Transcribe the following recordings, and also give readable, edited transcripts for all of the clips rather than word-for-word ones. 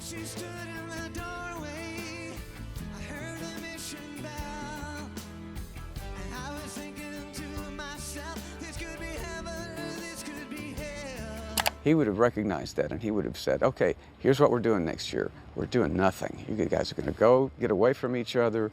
She stood in the doorway. I heard a mission bell, and I was thinking to myself, this could be heaven or this could be hell. He would have recognized that, and he would have said, okay, here's what we're doing next year. We're doing nothing. You guys are going to go, get away from each other,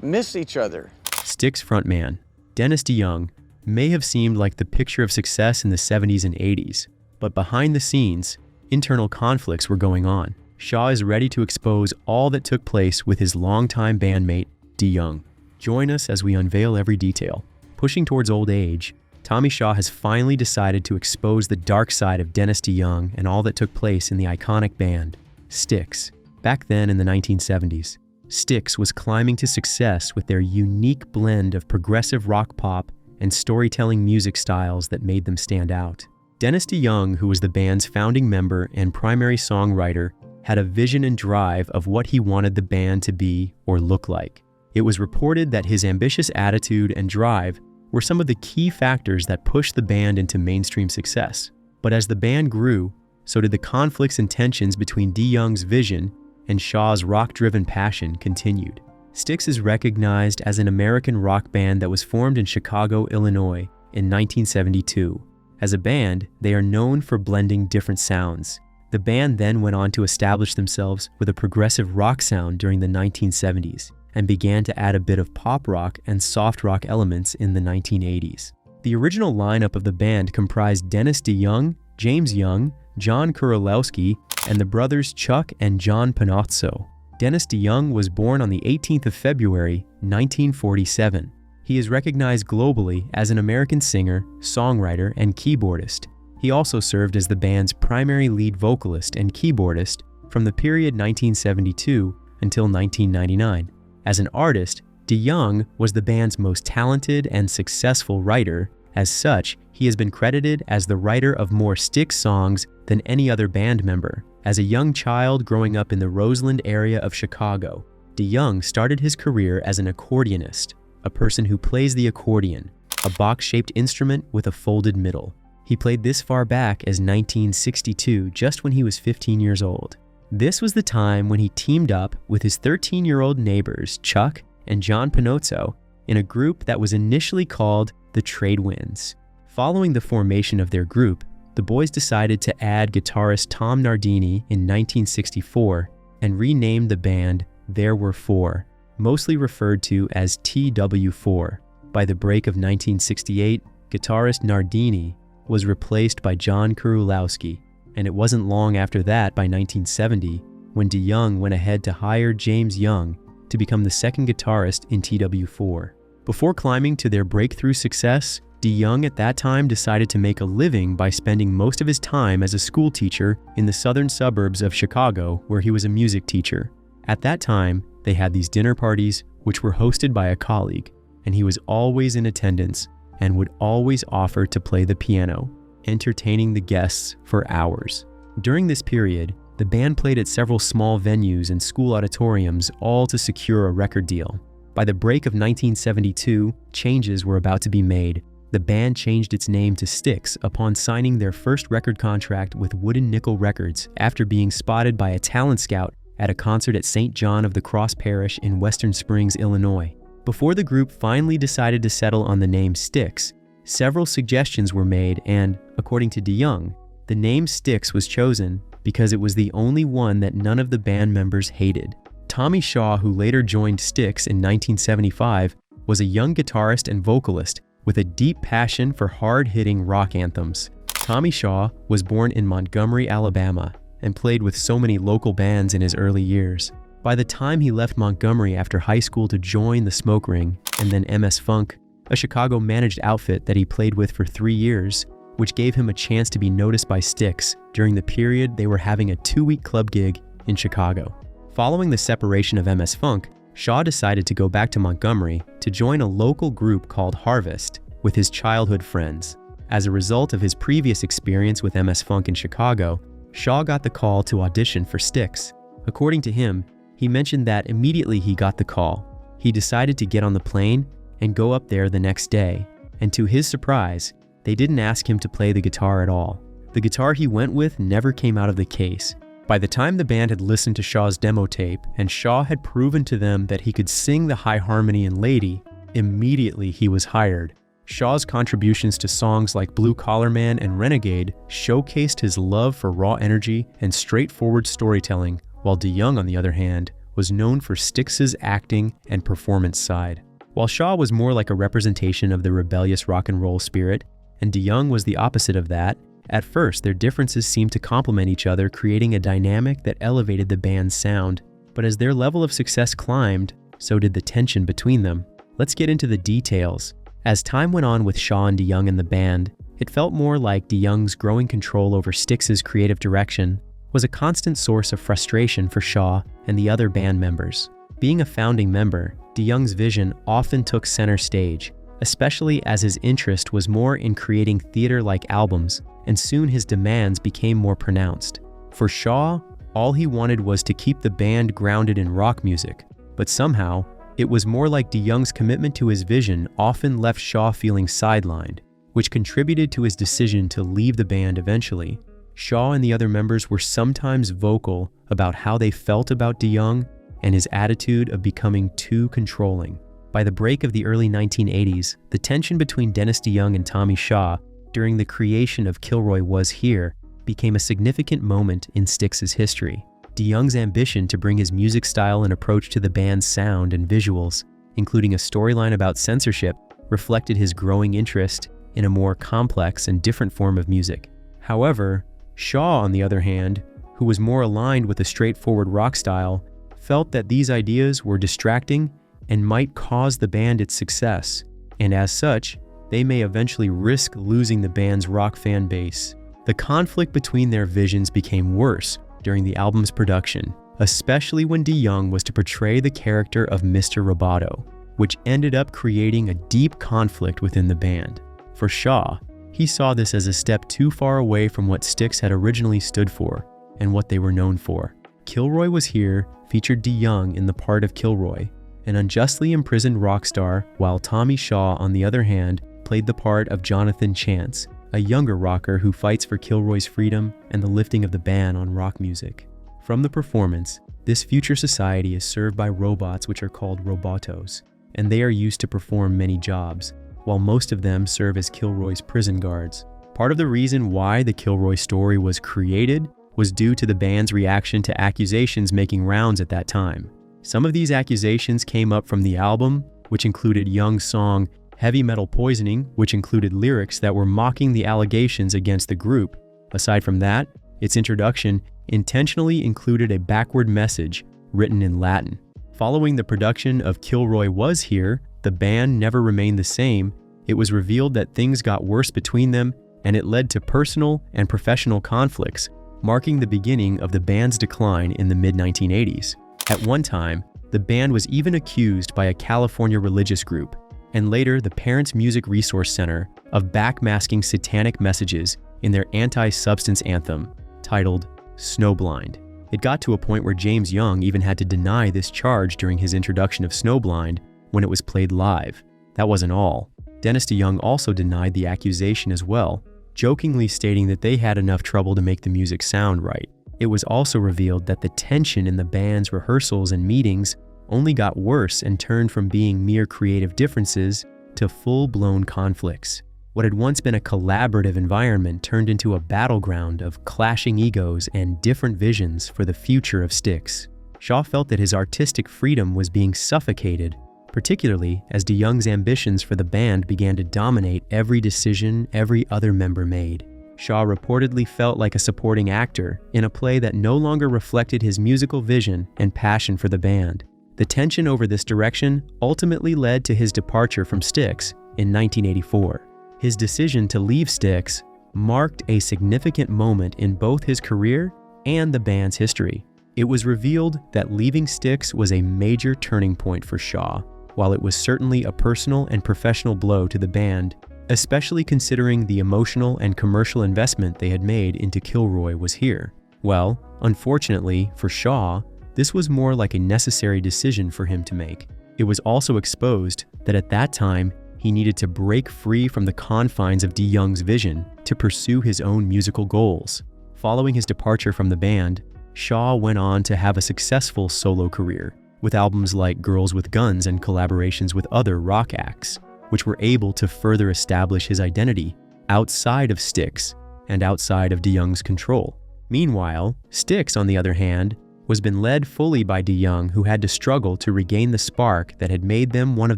miss each other. Styx frontman Dennis DeYoung may have seemed like the picture of success in the 70s and 80s, but behind the scenes, internal conflicts were going on. Shaw is ready to expose all that took place with his longtime bandmate, DeYoung. Join us as we unveil every detail. Pushing towards old age, Tommy Shaw has finally decided to expose the dark side of Dennis DeYoung and all that took place in the iconic band, Styx. Back then in the 1970s, Styx was climbing to success with their unique blend of progressive rock pop and storytelling music styles that made them stand out. Dennis DeYoung, who was the band's founding member and primary songwriter, had a vision and drive of what he wanted the band to be or look like. It was reported that his ambitious attitude and drive were some of the key factors that pushed the band into mainstream success. But as the band grew, so did the conflicts and tensions between DeYoung's vision and Shaw's rock-driven passion continued. Styx is recognized as an American rock band that was formed in Chicago, Illinois in 1972. As a band, they are known for blending different sounds. The band then went on to establish themselves with a progressive rock sound during the 1970s and began to add a bit of pop rock and soft rock elements in the 1980s. The original lineup of the band comprised Dennis DeYoung, James Young, John Kurolewski, and the brothers Chuck and John Panozzo. Dennis DeYoung was born on the 18th of February, 1947. He is recognized globally as an American singer, songwriter, and keyboardist. He also served as the band's primary lead vocalist and keyboardist from the period 1972 until 1999. As an artist, DeYoung was the band's most talented and successful writer. As such, he has been credited as the writer of more Styx songs than any other band member. As a young child growing up in the Roseland area of Chicago, DeYoung started his career as an accordionist, a person who plays the accordion, a box-shaped instrument with a folded middle. He played this far back as 1962, just when he was 15 years old. This was the time when he teamed up with his 13-year-old neighbors, Chuck and John Panozzo, in a group that was initially called the Trade Winds. Following the formation of their group, the boys decided to add guitarist Tom Nardini in 1964 and renamed the band There Were Four, mostly referred to as TW4. By the break of 1968, guitarist Nardini was replaced by John Kurolewski, and it wasn't long after that, by 1970, when DeYoung went ahead to hire James Young to become the second guitarist in TW4. Before climbing to their breakthrough success, DeYoung at that time decided to make a living by spending most of his time as a school teacher in the southern suburbs of Chicago, where he was a music teacher. At that time, they had these dinner parties, which were hosted by a colleague, and he was always in attendance and would always offer to play the piano, entertaining the guests for hours. During this period, the band played at several small venues and school auditoriums, all to secure a record deal. By the break of 1972, changes were about to be made. The band changed its name to Styx upon signing their first record contract with Wooden Nickel Records after being spotted by a talent scout at a concert at St. John of the Cross Parish in Western Springs, Illinois. Before the group finally decided to settle on the name Styx, several suggestions were made and, according to DeYoung, the name Styx was chosen because it was the only one that none of the band members hated. Tommy Shaw, who later joined Styx in 1975, was a young guitarist and vocalist with a deep passion for hard-hitting rock anthems. Tommy Shaw was born in Montgomery, Alabama, and played with so many local bands in his early years. By the time he left Montgomery after high school to join the Smoke Ring and then MS Funk, a Chicago managed outfit that he played with for 3 years, which gave him a chance to be noticed by Styx during the period they were having a 2-week club gig in Chicago. Following the separation of MS Funk, Shaw decided to go back to Montgomery to join a local group called Harvest with his childhood friends. As a result of his previous experience with MS Funk in Chicago, Shaw got the call to audition for Styx. According to him, he mentioned that immediately he got the call, he decided to get on the plane and go up there the next day, and to his surprise, they didn't ask him to play the guitar at all. The guitar he went with never came out of the case, By the time the band had listened to Shaw's demo tape and Shaw had proven to them that he could sing the high harmony in Lady, immediately he was hired. Shaw's contributions to songs like Blue Collar Man and Renegade showcased his love for raw energy and straightforward storytelling, while DeYoung, on the other hand, was known for Styx's acting and performance side. While Shaw was more like a representation of the rebellious rock and roll spirit, and DeYoung was the opposite of that, at first their differences seemed to complement each other, creating a dynamic that elevated the band's sound. But as their level of success climbed, so did the tension between them. Let's get into the details. As time went on with Shaw and DeYoung in the band, it felt more like DeYoung's growing control over Styx's creative direction was a constant source of frustration for Shaw and the other band members. Being a founding member, DeYoung's vision often took center stage, especially as his interest was more in creating theater-like albums, and soon his demands became more pronounced. For Shaw, all he wanted was to keep the band grounded in rock music, but somehow, it was more like DeYoung's commitment to his vision often left Shaw feeling sidelined, which contributed to his decision to leave the band eventually. Shaw and the other members were sometimes vocal about how they felt about DeYoung and his attitude of becoming too controlling. By the break of the early 1980s, the tension between Dennis DeYoung and Tommy Shaw during the creation of Kilroy Was Here became a significant moment in Styx's history. DeYoung's ambition to bring his music style and approach to the band's sound and visuals, including a storyline about censorship, reflected his growing interest in a more complex and different form of music. However, Shaw, on the other hand, who was more aligned with a straightforward rock style, felt that these ideas were distracting and might cause the band its success, and as such, they may eventually risk losing the band's rock fan base. The conflict between their visions became worse during the album's production, especially when DeYoung was to portray the character of Mr. Roboto, which ended up creating a deep conflict within the band. For Shaw, he saw this as a step too far away from what Styx had originally stood for and what they were known for. Kilroy Was Here featured DeYoung in the part of Kilroy, an unjustly imprisoned rock star, while Tommy Shaw, on the other hand, played the part of Jonathan Chance, a younger rocker who fights for Kilroy's freedom and the lifting of the ban on rock music. From the performance, this future society is served by robots which are called robotos, and they are used to perform many jobs, while most of them serve as Kilroy's prison guards. Part of the reason why the Kilroy story was created was due to the band's reaction to accusations making rounds at that time. Some of these accusations came up from the album, which included Young's song Heavy Metal Poisoning, which included lyrics that were mocking the allegations against the group. Aside from that, its introduction intentionally included a backward message written in Latin. Following the production of Kilroy Was Here, the band never remained the same. It was revealed that things got worse between them, and it led to personal and professional conflicts, marking the beginning of the band's decline in the mid-1980s. At one time, the band was even accused by a California religious group, and later the Parents Music Resource Center, of backmasking satanic messages in their anti-substance anthem, titled Snowblind. It got to a point where James Young even had to deny this charge during his introduction of Snowblind when it was played live. That wasn't all. Dennis DeYoung also denied the accusation as well, jokingly stating that they had enough trouble to make the music sound right. It was also revealed that the tension in the band's rehearsals and meetings only got worse and turned from being mere creative differences to full-blown conflicts. What had once been a collaborative environment turned into a battleground of clashing egos and different visions for the future of Styx. Shaw felt that his artistic freedom was being suffocated, particularly as DeYoung's ambitions for the band began to dominate every decision every other member made. Shaw reportedly felt like a supporting actor in a play that no longer reflected his musical vision and passion for the band. The tension over this direction ultimately led to his departure from Styx in 1984. His decision to leave Styx marked a significant moment in both his career and the band's history. It was revealed that leaving Styx was a major turning point for Shaw, while it was certainly a personal and professional blow to the band, especially considering the emotional and commercial investment they had made into Kilroy Was Here. Well, unfortunately for Shaw, this was more like a necessary decision for him to make. It was also exposed that at that time, he needed to break free from the confines of DeYoung's vision to pursue his own musical goals. Following his departure from the band, Shaw went on to have a successful solo career, with albums like Girls with Guns and collaborations with other rock acts, which were able to further establish his identity outside of Styx and outside of DeYoung's control. Meanwhile, Styx, on the other hand, was been led fully by DeYoung, who had to struggle to regain the spark that had made them one of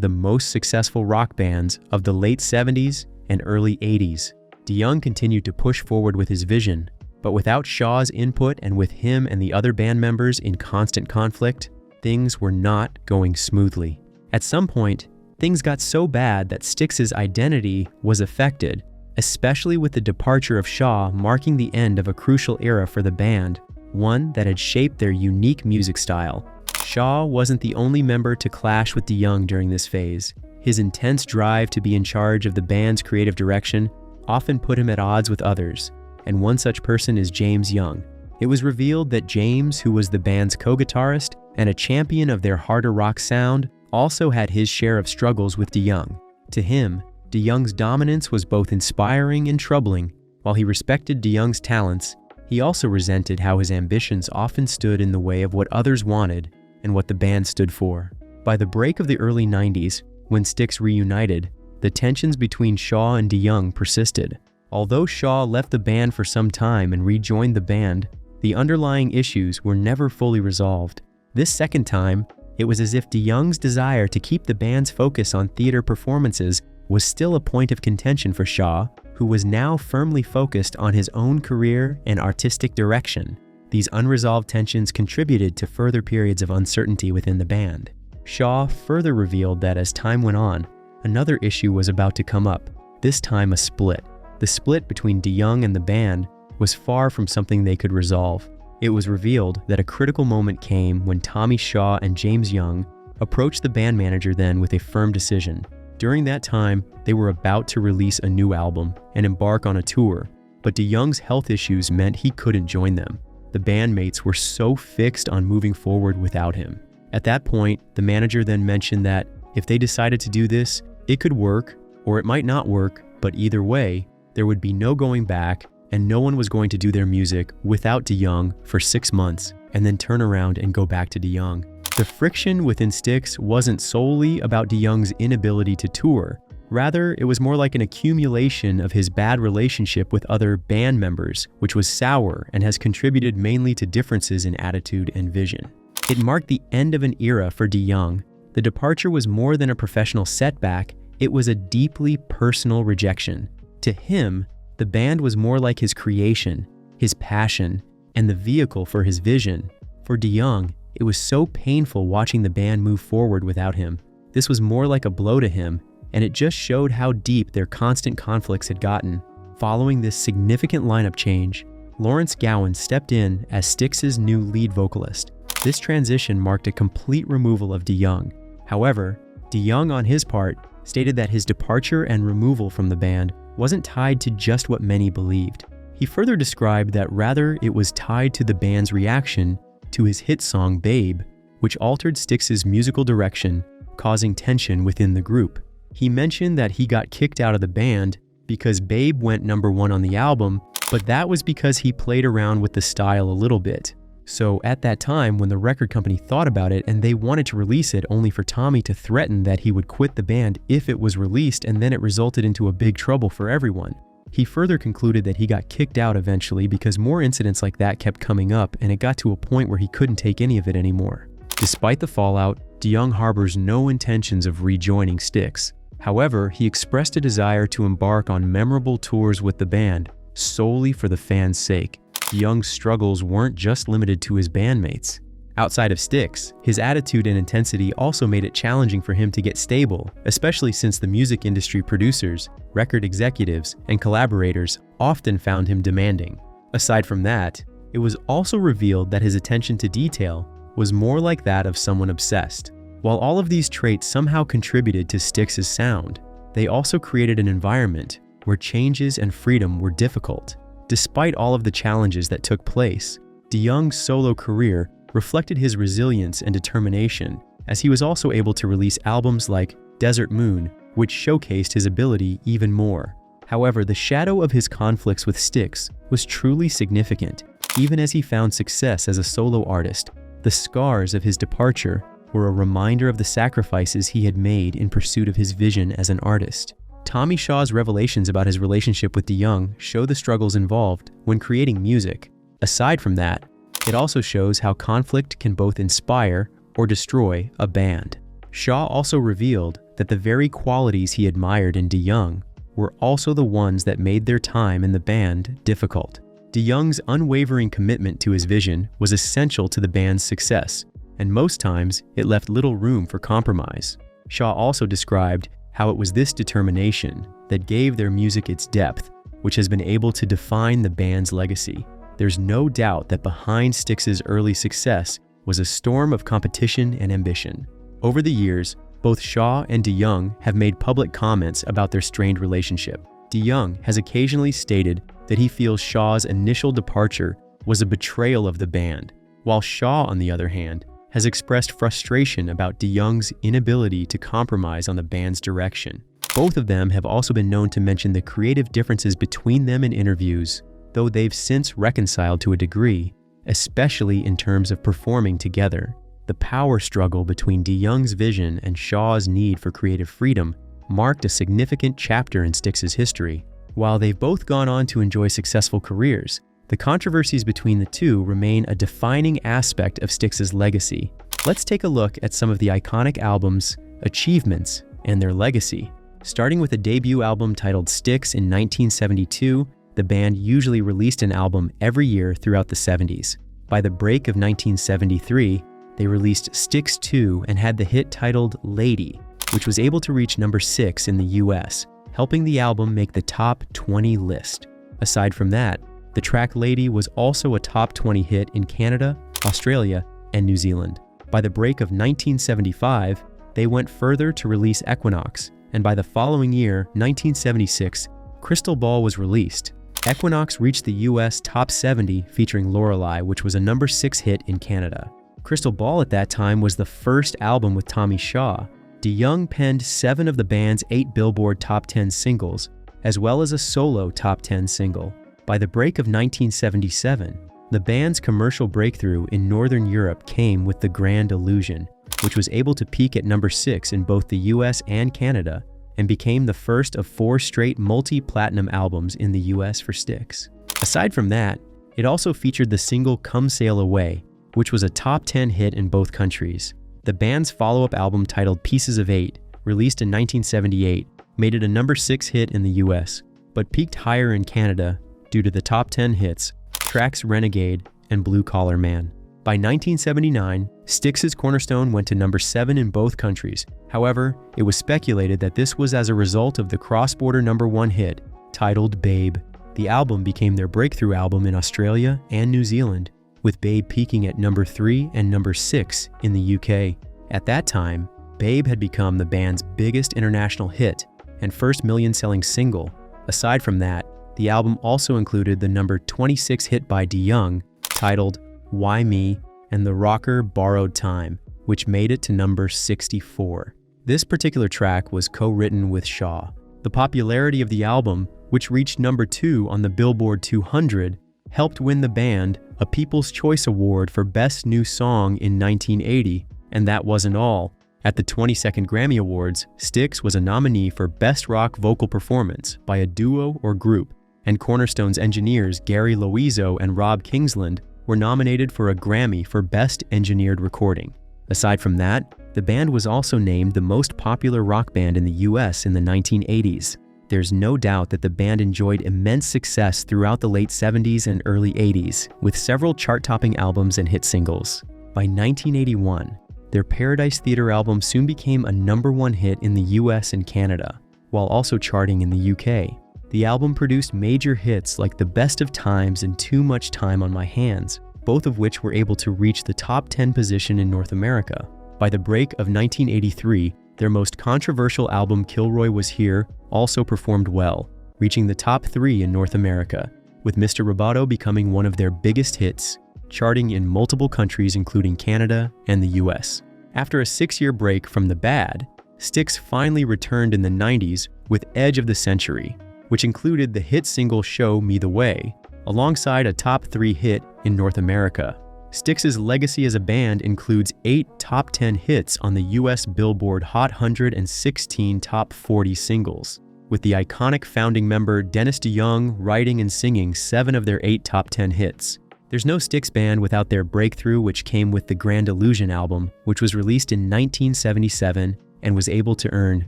the most successful rock bands of the late 70s and early 80s. DeYoung continued to push forward with his vision, but without Shaw's input and with him and the other band members in constant conflict, things were not going smoothly. At some point, things got so bad that Styx's identity was affected, especially with the departure of Shaw marking the end of a crucial era for the band, one that had shaped their unique music style. Shaw wasn't the only member to clash with DeYoung during this phase. His intense drive to be in charge of the band's creative direction often put him at odds with others, and one such person is James Young. It was revealed that James, who was the band's co-guitarist and a champion of their harder rock sound, also had his share of struggles with DeYoung. To him, DeYoung's dominance was both inspiring and troubling. While he respected DeYoung's talents, he also resented how his ambitions often stood in the way of what others wanted and what the band stood for. By the break of the early 90s, when Styx reunited, the tensions between Shaw and DeYoung persisted. Although Shaw left the band for some time and rejoined the band, the underlying issues were never fully resolved. This second time, it was as if DeYoung's desire to keep the band's focus on theater performances was still a point of contention for Shaw, who was now firmly focused on his own career and artistic direction. These unresolved tensions contributed to further periods of uncertainty within the band. Shaw further revealed that as time went on, another issue was about to come up, this time a split. The split between DeYoung and the band was far from something they could resolve. It was revealed that a critical moment came when Tommy Shaw and James Young approached the band manager then with a firm decision. During that time, they were about to release a new album and embark on a tour, but DeYoung's health issues meant he couldn't join them. The bandmates were so fixed on moving forward without him. At that point, the manager then mentioned that if they decided to do this, it could work or it might not work, but either way, there would be no going back and no one was going to do their music without DeYoung for 6 months and then turn around and go back to DeYoung. The friction within Styx wasn't solely about DeYoung's inability to tour. Rather, it was more like an accumulation of his bad relationship with other band members, which was sour and has contributed mainly to differences in attitude and vision. It marked the end of an era for DeYoung. The departure was more than a professional setback, it was a deeply personal rejection. To him, the band was more like his creation, his passion, and the vehicle for his vision. For DeYoung, it was so painful watching the band move forward without him. This was more like a blow to him, and it just showed how deep their constant conflicts had gotten. Following this significant lineup change, Lawrence Gowan stepped in as Styx's new lead vocalist. This transition marked a complete removal of DeYoung. However, DeYoung on his part stated that his departure and removal from the band wasn't tied to just what many believed. He further described that rather it was tied to the band's reaction to his hit song Babe, which altered Styx's musical direction, causing tension within the group. He mentioned that he got kicked out of the band because Babe went #1 on the album, but that was because he played around with the style a little bit. So at that time, when the record company thought about it and they wanted to release it only for Tommy to threaten that he would quit the band if it was released, and then it resulted into a big trouble for everyone. He further concluded that he got kicked out eventually because more incidents like that kept coming up and it got to a point where he couldn't take any of it anymore. Despite the fallout, DeYoung harbors no intentions of rejoining Styx. However, he expressed a desire to embark on memorable tours with the band, solely for the fans' sake. DeYoung's struggles weren't just limited to his bandmates. Outside of Styx, his attitude and intensity also made it challenging for him to get stable, especially since the music industry producers, record executives, and collaborators often found him demanding. Aside from that, it was also revealed that his attention to detail was more like that of someone obsessed. While all of these traits somehow contributed to Styx's sound, they also created an environment where changes and freedom were difficult. Despite all of the challenges that took place, DeYoung's solo career reflected his resilience and determination, as he was also able to release albums like Desert Moon, which showcased his ability even more. However, the shadow of his conflicts with Styx was truly significant. Even as he found success as a solo artist, the scars of his departure were a reminder of the sacrifices he had made in pursuit of his vision as an artist. Tommy Shaw's revelations about his relationship with DeYoung show the struggles involved when creating music. Aside from that, it also shows how conflict can both inspire or destroy a band. Shaw also revealed that the very qualities he admired in DeYoung were also the ones that made their time in the band difficult. DeYoung's unwavering commitment to his vision was essential to the band's success, and most times it left little room for compromise. Shaw also described how it was this determination that gave their music its depth, which has been able to define the band's legacy. There's no doubt that behind Styx's early success was a storm of competition and ambition. Over the years, both Shaw and DeYoung have made public comments about their strained relationship. DeYoung has occasionally stated that he feels Shaw's initial departure was a betrayal of the band, while Shaw, on the other hand, has expressed frustration about DeYoung's inability to compromise on the band's direction. Both of them have also been known to mention the creative differences between them in interviews, though they've since reconciled to a degree, especially in terms of performing together. The power struggle between DeYoung's vision and Shaw's need for creative freedom marked a significant chapter in Styx's history. While they've both gone on to enjoy successful careers, the controversies between the two remain a defining aspect of Styx's legacy. Let's take a look at some of the iconic albums, achievements, and their legacy. Starting with a debut album titled Styx in 1972, the band usually released an album every year throughout the 70s. By the break of 1973, they released Styx 2 and had the hit titled Lady, which was able to reach number 6 in the US, helping the album make the top 20 list. Aside from that, the track Lady was also a top 20 hit in Canada, Australia, and New Zealand. By the break of 1975, they went further to release Equinox, and by the following year, 1976, Crystal Ball was released. Equinox reached the US top 70 featuring Lorelei, which was a number 6 hit in Canada. Crystal Ball at that time was the first album with Tommy Shaw. DeYoung penned 7 of the band's 8 Billboard top 10 singles, as well as a solo top 10 single. By the break of 1977, the band's commercial breakthrough in Northern Europe came with The Grand Illusion, which was able to peak at number 6 in both the US and Canada, and became the first of 4 straight multi-platinum albums in the US for Styx. Aside from that, it also featured the single Come Sail Away, which was a top 10 hit in both countries. The band's follow-up album titled Pieces of 8, released in 1978, made it a number 6 hit in the US, but peaked higher in Canada due to the top 10 hits, tracks Renegade and Blue Collar Man. By 1979, Styx's Cornerstone went to number 7 in both countries. However, it was speculated that this was as a result of the cross-border number 1 hit, titled Babe. The album became their breakthrough album in Australia and New Zealand, with Babe peaking at number 3 and number 6 in the UK. At that time, Babe had become the band's biggest international hit and first million-selling single. Aside from that, the album also included the number 26 hit by DeYoung, titled Why Me, and the rocker Borrowed Time, which made it to number 64. This particular track was co-written with Shaw. The popularity of the album, which reached number 2 on the Billboard 200, helped win the band a People's Choice Award for Best New Song in 1980, and that wasn't all. At the 22nd Grammy Awards, Styx was a nominee for Best Rock Vocal Performance by a duo or group, and Cornerstone's engineers Gary Loizzo and Rob Kingsland were nominated for a Grammy for Best Engineered Recording. Aside from that, the band was also named the most popular rock band in the US in the 1980s. There's no doubt that the band enjoyed immense success throughout the late 70s and early 80s, with several chart-topping albums and hit singles. By 1981, their Paradise Theatre album soon became a number 1 hit in the US and Canada, while also charting in the UK. The album produced major hits like The Best of Times and Too Much Time on My Hands, both of which were able to reach the top 10 position in North America. By the break of 1983, their most controversial album Kilroy Was Here also performed well, reaching the top 3 in North America, with Mr. Roboto becoming one of their biggest hits, charting in multiple countries including Canada and the US. After a 6-year break from the bad, Styx finally returned in the 90s with Edge of the Century, which included the hit single Show Me the Way, alongside a top 3 hit in North America. Styx's legacy as a band includes 8 top 10 hits on the US Billboard Hot 100 and 16 top 40 singles, with the iconic founding member Dennis DeYoung writing and singing 7 of their 8 top 10 hits. There's no Styx band without their breakthrough, which came with the Grand Illusion album, which was released in 1977 and was able to earn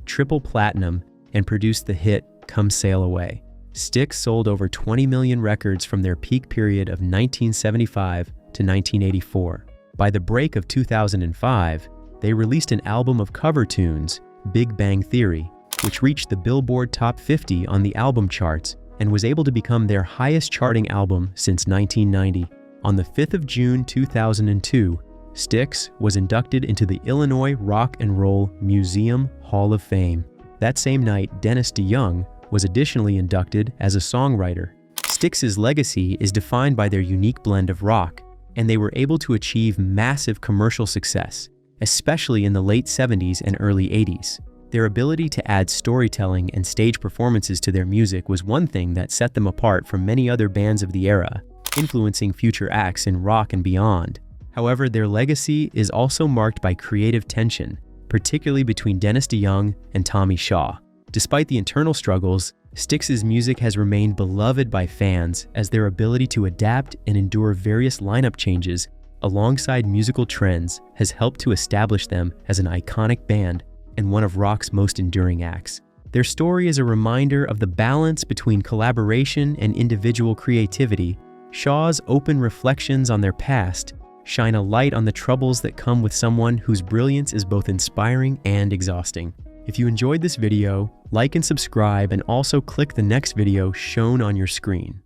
triple platinum and produce the hit Come Sail Away. Styx sold over 20 million records from their peak period of 1975 to 1984. By the break of 2005, they released an album of cover tunes, Big Bang Theory, which reached the Billboard Top 50 on the album charts and was able to become their highest charting album since 1990. On the 5th of June 2002, Styx was inducted into the Illinois Rock and Roll Museum Hall of Fame. That same night, Dennis DeYoung was additionally inducted as a songwriter. Styx's legacy is defined by their unique blend of rock, and they were able to achieve massive commercial success, especially in the late 70s and early 80s. Their ability to add storytelling and stage performances to their music was one thing that set them apart from many other bands of the era, influencing future acts in rock and beyond. However, their legacy is also marked by creative tension, particularly between Dennis DeYoung and Tommy Shaw. Despite the internal struggles, Styx's music has remained beloved by fans as their ability to adapt and endure various lineup changes alongside musical trends has helped to establish them as an iconic band and one of rock's most enduring acts. Their story is a reminder of the balance between collaboration and individual creativity. Shaw's open reflections on their past shine a light on the troubles that come with someone whose brilliance is both inspiring and exhausting. If you enjoyed this video, like and subscribe, and also click the next video shown on your screen.